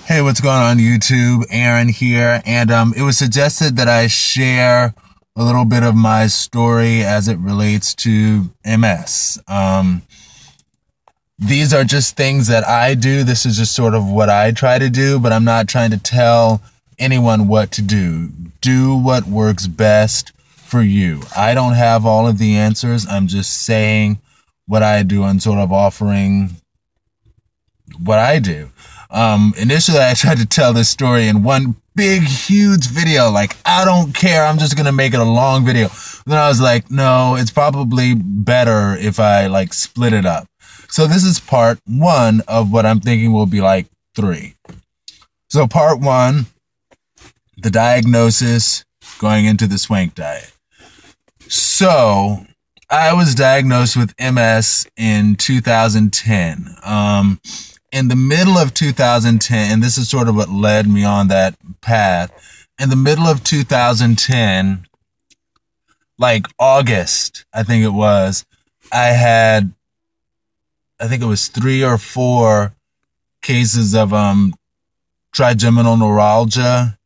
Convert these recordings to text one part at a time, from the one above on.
Hey, what's going on YouTube? Aaron here, and it was suggested that I share a little bit of my story as it relates to MS. These are just things that I do. This is just sort of what I try to do, but I'm not trying to tell anyone what to do. Do what works best for you. I don't have all of the answers. I'm just saying what I do and sort of offering what I do. Initially I tried to tell this story in one big, huge video. Like, I don't care. I'm just going to make it a long video. Then I was like, no, it's probably better if I split it up. So this is part one of what I'm thinking will be like 3. So part 1, the diagnosis going into the swank diet. So I was diagnosed with MS in 2010. In the middle of 2010, and this is sort of what led me on that path, in the middle of 2010, like August, I think it was, I think it was 3 or 4 cases of trigeminal neuralgia.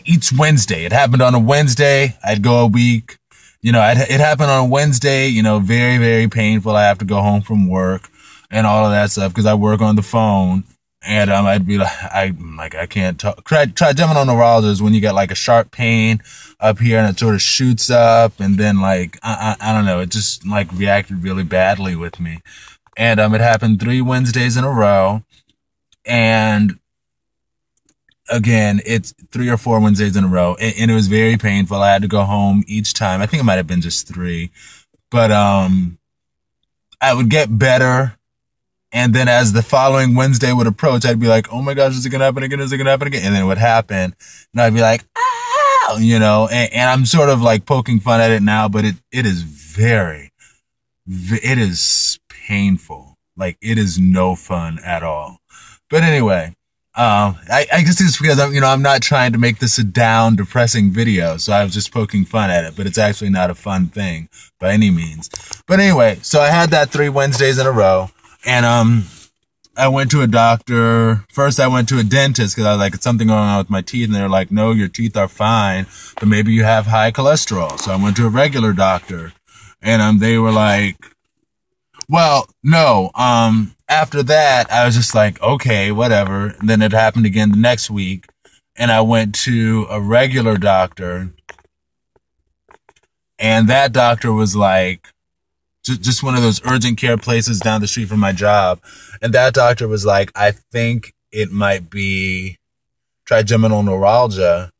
Each Wednesday. It happened on a Wednesday. I'd go a week. It happened on a Wednesday, very, very painful. I have to go home from work and all of that stuff because I work on the phone. And I'd be like, I can't talk. Trigeminal neuralgia is when you get like a sharp pain up here and it sort of shoots up. And then I don't know, it just reacted really badly with me. And it happened 3 Wednesdays in a row. And again, it's 3 or 4 Wednesdays in a row, and it was very painful. I had to go home each time. I think it might have been just 3, but I would get better, and then as the following Wednesday would approach, I'd be like, "Oh my gosh, is it gonna happen again? Is it gonna happen again?" And then it would happen, and I'd be like, "Ah," and I'm sort of poking fun at it now, but it is it is painful. It is no fun at all. But anyway. I guess it's because I'm not trying to make this a down, depressing video, so I was just poking fun at it, but it's actually not a fun thing by any means. But anyway, so I had that 3 Wednesdays in a row, and I went to a doctor. First, I went to a dentist because I was like, "It's something going on with my teeth," and they're like, "No, your teeth are fine, but maybe you have high cholesterol." So I went to a regular doctor, and they were like, "Well, no, after that, I was just like, okay, whatever." And then it happened again the next week, and I went to a regular doctor, and that doctor was like, just one of those urgent care places down the street from my job, and that doctor was like, "I think it might be trigeminal neuralgia,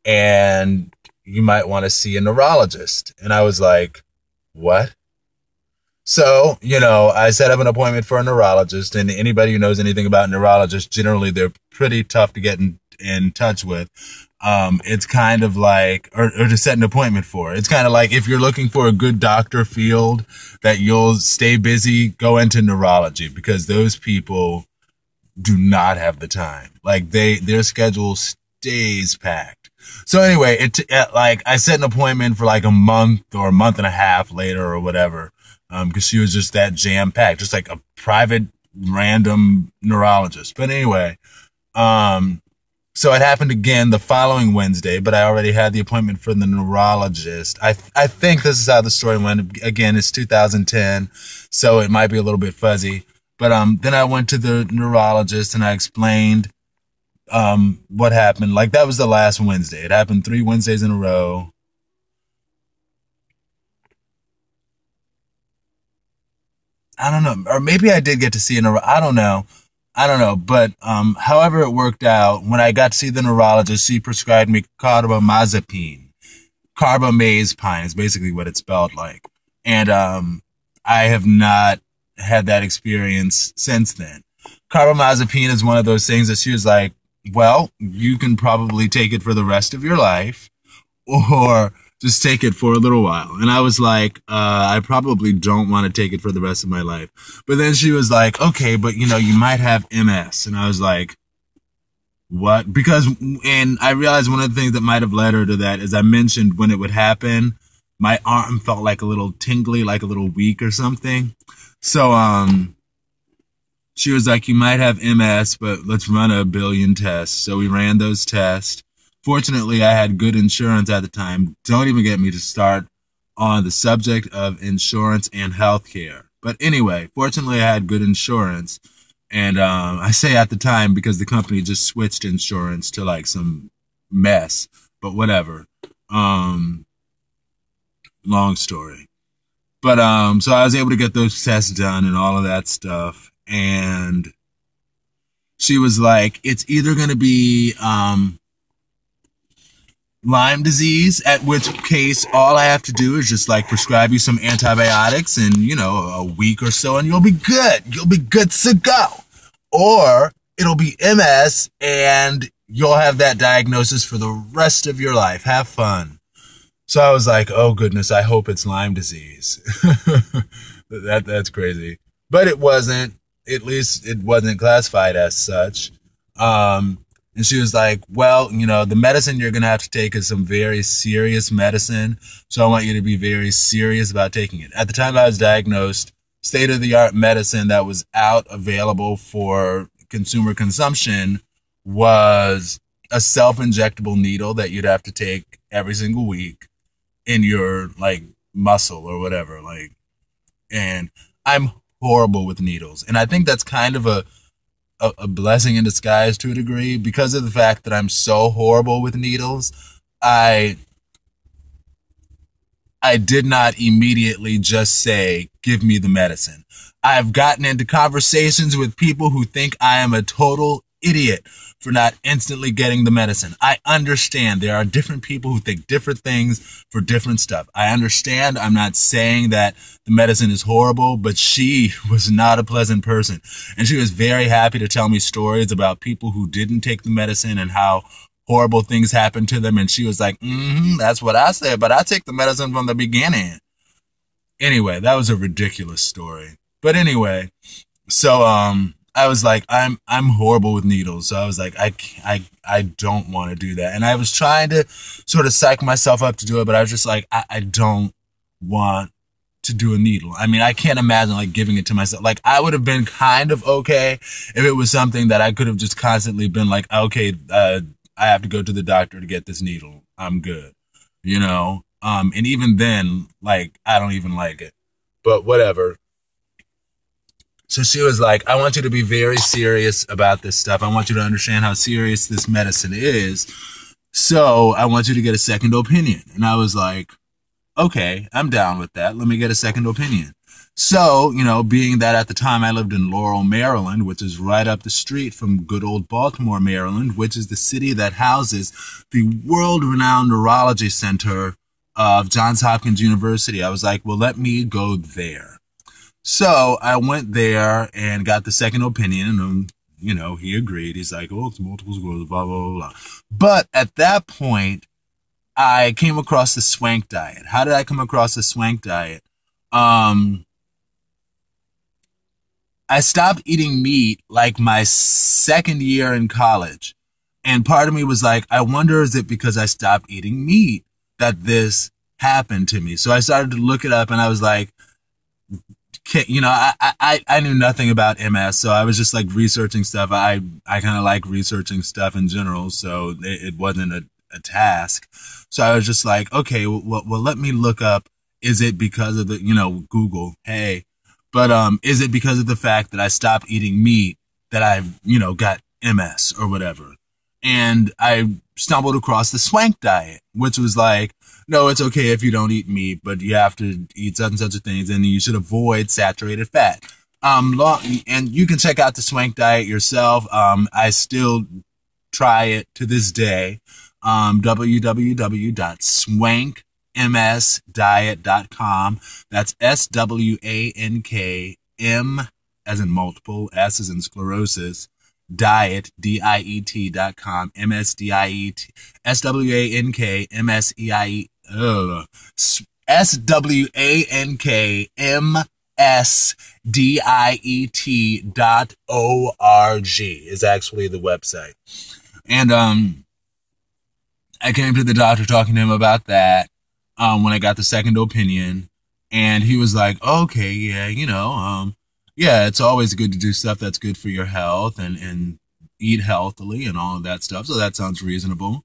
and you might want to see a neurologist." And I was like, "What?" So, I set up an appointment for a neurologist, and anybody who knows anything about neurologists, generally they're pretty tough to get in touch with. It's kind of like, or to set an appointment for. It's kind of like if you're looking for a good doctor field that you'll stay busy, go into neurology, because those people do not have the time. Their schedule stays packed. So anyway, I set an appointment for a month or a month and a half later or whatever. Because she was just that jam-packed, just like a private random neurologist. But anyway, so it happened again the following Wednesday, but I already had the appointment for the neurologist. I think this is how the story went. Again, it's 2010, so it might be a little bit fuzzy. But then I went to the neurologist and I explained what happened. That was the last Wednesday. It happened 3 Wednesdays in a row. I don't know, or maybe I did get to see I don't know. But however it worked out, when I got to see the neurologist, she prescribed me carbamazepine. Carbamazepine is basically what it's spelled like. And I have not had that experience since then. Carbamazepine is one of those things that she was like, "Well, you can probably take it for the rest of your life, or just take it for a little while." And I was like, I probably don't want to take it for the rest of my life. But then she was like, "Okay, but you might have MS." And I was like, "What?" And I realized one of the things that might have led her to that is I mentioned when it would happen, my arm felt like a little tingly, like a little weak or something. So, She was like, you might have MS, but let's run a billion tests. So we ran those tests. Fortunately, I had good insurance at the time. Don't even get me to start on the subject of insurance and healthcare. But anyway, fortunately, I had good insurance. And I say at the time because the company just switched insurance to like some mess. But whatever. Long story. But so I was able to get those tests done and all of that stuff. And she was like, it's either going to be Lyme disease, at which case all I have to do is just like prescribe you some antibiotics in, you know, a week or so and you'll be good. You'll be good to go. Or it'll be MS and you'll have that diagnosis for the rest of your life. Have fun. So I was like, oh goodness, I hope it's Lyme disease. That's crazy. But it wasn't. At least it wasn't classified as such. And she was like, well, you know, the medicine you're going to have to take is some very serious medicine. So I want you to be very serious about taking it. At the time I was diagnosed, state-of-the-art medicine that was out available for consumer consumption was a self-injectable needle that you'd have to take every single week in your like muscle or whatever. Like, and I'm horrible with needles. And I think that's kind of a blessing in disguise to a degree because of the fact that I'm so horrible with needles. I did not immediately just say, give me the medicine. I've gotten into conversations with people who think I am a total idiot for not instantly getting the medicine. I understand there are different people who think different things for different stuff. I understand. I'm not saying that the medicine is horrible, but she was not a pleasant person. And she was very happy to tell me stories about people who didn't take the medicine and how horrible things happened to them. And she was like, that's what I said, but I take the medicine from the beginning. Anyway, that was a ridiculous story. But anyway, so, I was like, I'm horrible with needles. So I was like, I don't want to do that. And I was trying to sort of psych myself up to do it, but I was just like, I don't want to do a needle. I mean, I can't imagine like giving it to myself. Like I would have been kind of okay if it was something that I could have just constantly been like, okay, I have to go to the doctor to get this needle. I'm good. You know? And even then, like, I don't even like it, but whatever. So she was like, I want you to be very serious about this stuff. I want you to understand how serious this medicine is. So I want you to get a second opinion. And I was like, okay, I'm down with that. Let me get a second opinion. So, you know, being that at the time I lived in Laurel, Maryland, which is right up the street from good old Baltimore, Maryland, which is the city that houses the world-renowned neurology center of Johns Hopkins University, I was like, well, let me go there. So I went there and got the second opinion, and you know, he agreed. He's like, oh, it's multiple sclerosis, blah, blah, blah, blah. But at that point, I came across the swank diet. How did I come across the swank diet? I stopped eating meat like my second year in college. And part of me was like, I wonder, is it because I stopped eating meat that this happened to me? So I started to look it up, and I was like, you know, I knew nothing about MS, so I was just like researching stuff. I kind of like researching stuff in general, so it wasn't a task. So I was just like, okay, well, let me look up, is it because of the, you know, Google, hey, but is it because of the fact that I stopped eating meat that I, you know, got MS or whatever? And I stumbled across the swank diet, which was like, no, it's okay if you don't eat meat, but you have to eat such and such things, and you should avoid saturated fat. And you can check out the swank diet yourself. I still try it to this day. www.swankmsdiet.com. That's SWANKM, as in multiple, S as in sclerosis, diet, diet.com, MSDIET, SWANKMSEIE, SWANKMSDIET.org is actually the website. And I came to the doctor talking to him about that when I got the second opinion, and he was like, okay, yeah, you know, yeah, it's always good to do stuff that's good for your health and eat healthily and all of that stuff. So that sounds reasonable.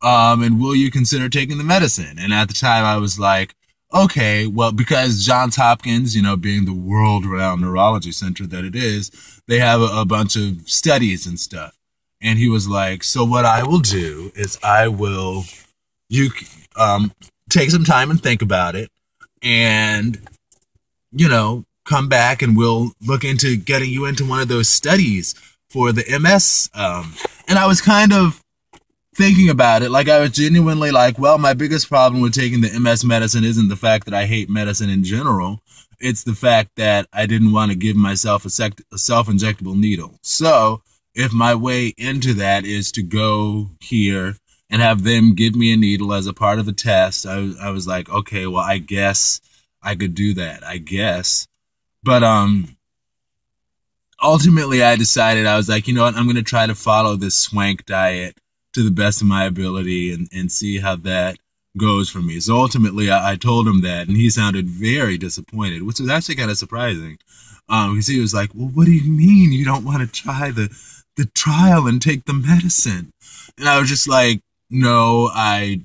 And will you consider taking the medicine? And at the time I was like, okay, well, because Johns Hopkins, you know, being the world renowned neurology center that it is, they have a bunch of studies and stuff. And he was like, so what I will do is you, take some time and think about it and, you know, come back and we'll look into getting you into one of those studies for the MS. And I was kind of thinking about it, like I was genuinely like, well, my biggest problem with taking the MS medicine isn't the fact that I hate medicine in general. It's the fact that I didn't want to give myself a self-injectable needle. So if my way into that is to go here and have them give me a needle as a part of a test, I was like, okay, well, I guess I could do that, I guess. But ultimately I decided, I was like, you know what, I'm going to try to follow this swank diet to the best of my ability and see how that goes for me. So ultimately I told him that, and he sounded very disappointed, which was actually kind of surprising. Because he was like, well, what do you mean you don't want to try the trial and take the medicine? And I was just like, no, I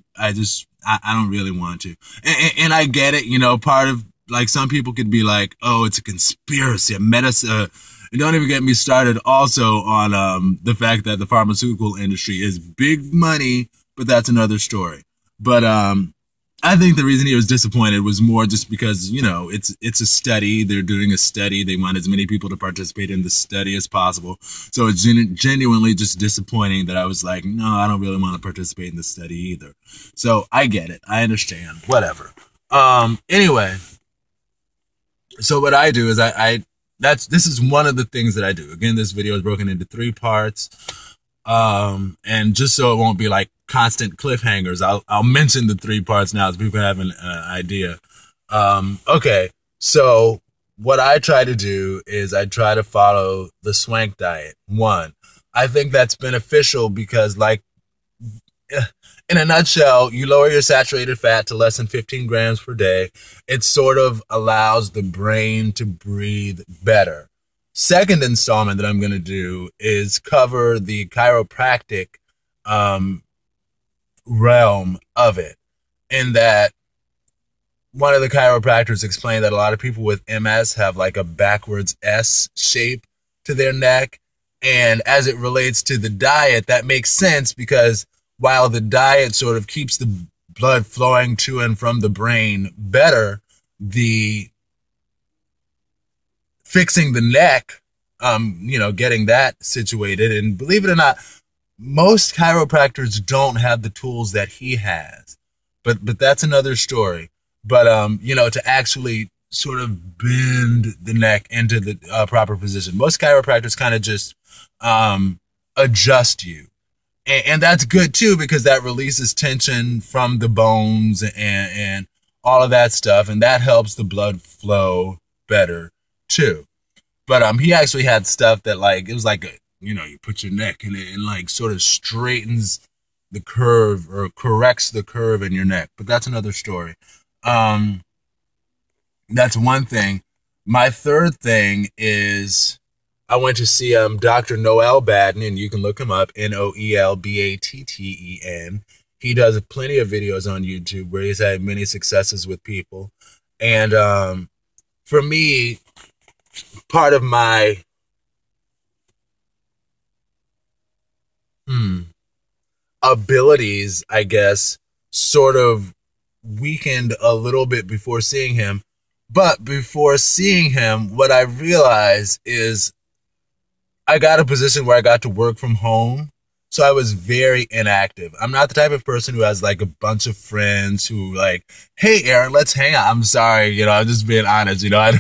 don't really want to. And I get it, you know, part of, like, some people could be like, oh, it's a conspiracy, a medicine. And don't even get me started also on the fact that the pharmaceutical industry is big money, but that's another story. But I think the reason he was disappointed was more just because, you know, it's a study. They're doing a study. They want as many people to participate in the study as possible. So it's genuinely just disappointing that I was like, no, I don't really want to participate in the study either. So I get it. I understand. Whatever. Anyway, so what I do is this is one of the things that I do. Again, this video is broken into 3 parts. And just so it won't be like constant cliffhangers, I'll mention the 3 parts now so people have an idea. Okay. So what I try to do is I try to follow the swank diet. 1, I think that's beneficial because, like, in a nutshell, you lower your saturated fat to less than 15 grams per day. It sort of allows the brain to breathe better. Second installment that I'm going to do is cover the chiropractic realm of it. In that, one of the chiropractors explained that a lot of people with MS have like a backwards S shape to their neck. And as it relates to the diet, that makes sense because while the diet sort of keeps the blood flowing to and from the brain better, the fixing the neck, you know, getting that situated. And believe it or not, most chiropractors don't have the tools that he has, but that's another story. But, you know, to actually sort of bend the neck into the proper position. Most chiropractors kind of just adjust you. And that's good too, because that releases tension from the bones and all of that stuff. And that helps the blood flow better too. But he actually had stuff that, like, it was like, you know, you put your neck in it and like sort of straightens the curve or corrects the curve in your neck. But that's another story. That's one thing. My third thing is I went to see Dr. Noel Batten, and you can look him up, Noelbatten. He does plenty of videos on YouTube where he's had many successes with people. And for me, part of my abilities, I guess, sort of weakened a little bit before seeing him. But before seeing him, what I realized is I got a position where I got to work from home. So I was very inactive. I'm not the type of person who has like a bunch of friends who like, hey, Aaron, let's hang out. I'm sorry. You know, I'm just being honest. You know,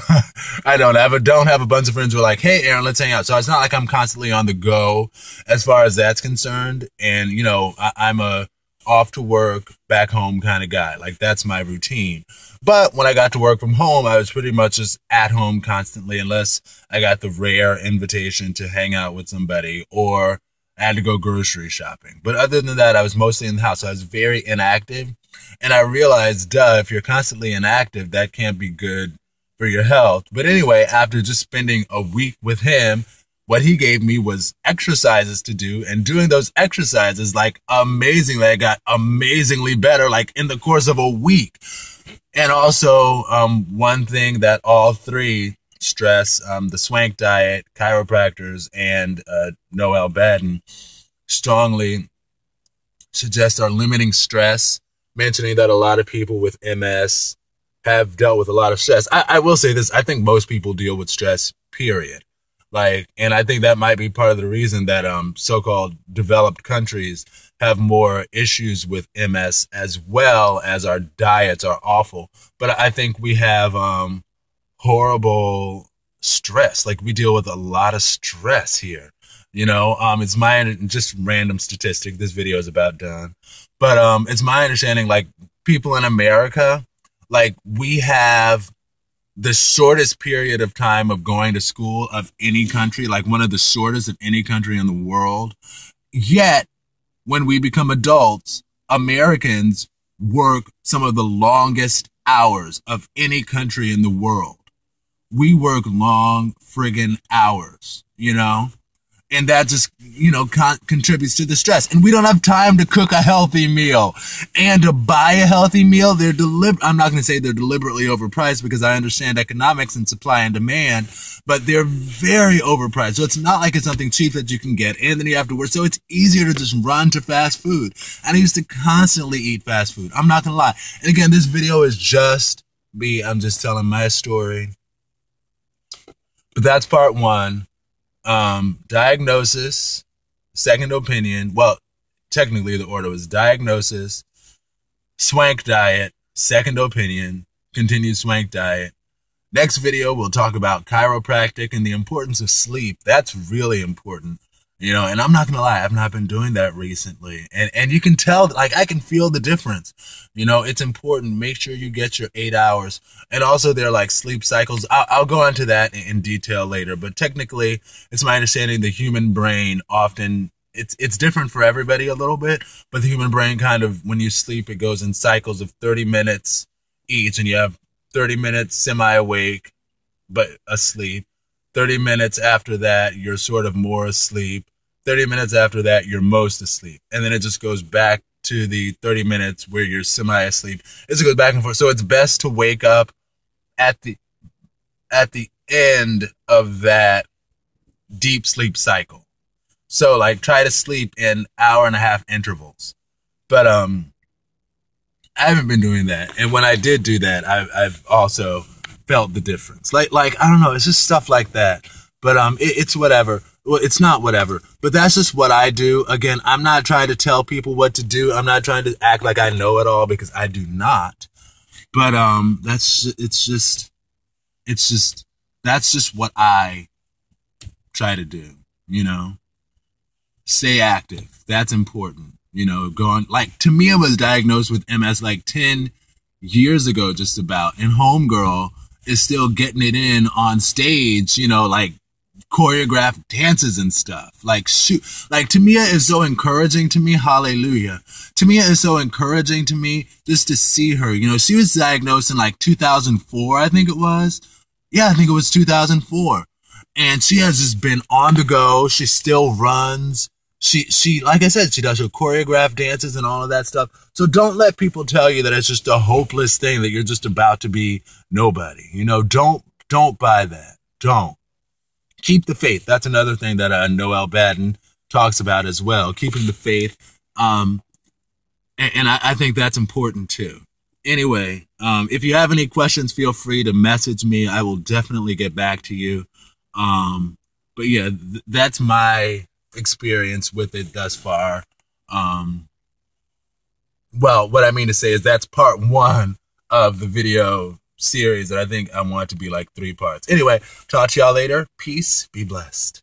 I don't have a bunch of friends who are like, hey, Aaron, let's hang out. So it's not like I'm constantly on the go as far as that's concerned. And, you know, I'm a off to work, back home kind of guy. Like, that's my routine. But when I got to work from home, I was pretty much just at home constantly, unless I got the rare invitation to hang out with somebody or I had to go grocery shopping. But other than that, I was mostly in the house. So I was very inactive. And I realized, if you're constantly inactive, that can't be good for your health. But anyway, after just spending a week with him, what he gave me was exercises to do, and doing those exercises, like, amazingly, I got amazingly better, like, in the course of a week. And also, one thing that all three stress, the Swank diet, chiropractors, and Noel Baden strongly suggest are limiting stress, mentioning that a lot of people with MS have dealt with a lot of stress. I will say this, I think most people deal with stress, period. Like, and I think that might be part of the reason that so-called developed countries have more issues with MS, as well as our diets are awful. But I think we have horrible stress. Like, we deal with a lot of stress here. You know, it's my, just random statistic, this video is about done. But it's my understanding, like, people in America, like, we have the shortest period of time of going to school of any country, like one of the shortest of any country in the world. Yet, when we become adults, Americans work some of the longest hours of any country in the world. We work long friggin' hours, you know? And that just, you know, contributes to the stress. And we don't have time to cook a healthy meal. And to buy a healthy meal, I'm not going to say they're deliberately overpriced, because I understand economics and supply and demand, but they're very overpriced. So it's not like it's something cheap that you can get, and then you have to work. So it's easier to just run to fast food. And I used to constantly eat fast food. I'm not going to lie. And again, this video is just me. I'm just telling my story. But that's part one. Diagnosis, second opinion. Well, technically the order was diagnosis, Swank diet, second opinion, continued Swank diet. Next video, we'll talk about chiropractic and the importance of sleep. That's really important, you know, and I'm not going to lie, I've not been doing that recently. And you can tell, like, I can feel the difference. You know, it's important. Make sure you get your 8 hours. And also, they're like sleep cycles. I'll go into that in detail later. But technically, it's my understanding the human brain often, it's different for everybody a little bit. But the human brain kind of, when you sleep, it goes in cycles of 30 minutes each. And you have 30 minutes semi-awake, but asleep. 30 minutes after that, you're sort of more asleep. 30 minutes after that, you're most asleep. And then it just goes back to the 30 minutes where you're semi-asleep. It just goes back and forth. So it's best to wake up at the end of that deep sleep cycle. So, like, try to sleep in hour-and-a-half intervals. But I haven't been doing that. And when I did do that, I've also felt the difference. Like I don't know, it's just stuff like that. But it's whatever. Well, it's not whatever, but that's just what I do. Again, I'm not trying to tell people what to do. I'm not trying to act like I know it all, because I do not. But that's just what I try to do, you know. Stay active. That's important. You know, like, Tamia was diagnosed with MS like 10 years ago, just about. And Homegirl is still getting it in on stage, you know, like choreographed dances and stuff. Like, shoot, like, Tamia is so encouraging to me. Hallelujah. Tamia is so encouraging to me just to see her. You know, she was diagnosed in like 2004, I think it was. Yeah, I think it was 2004. And she has just been on the go. She still runs. She, like I said, she does her choreographed dances and all of that stuff. So don't let people tell you that it's just a hopeless thing, that you're just about to be nobody. You know, don't buy that. Don't. Keep the faith. That's another thing that Noel Baden talks about as well. Keeping the faith. And I think that's important too. Anyway, if you have any questions, feel free to message me. I will definitely get back to you. But yeah, that's my experience with it thus far. Well, what I mean to say is that's part one of the video series that I think I want to be like 3 parts. Anyway, talk to y'all later. Peace. Be blessed.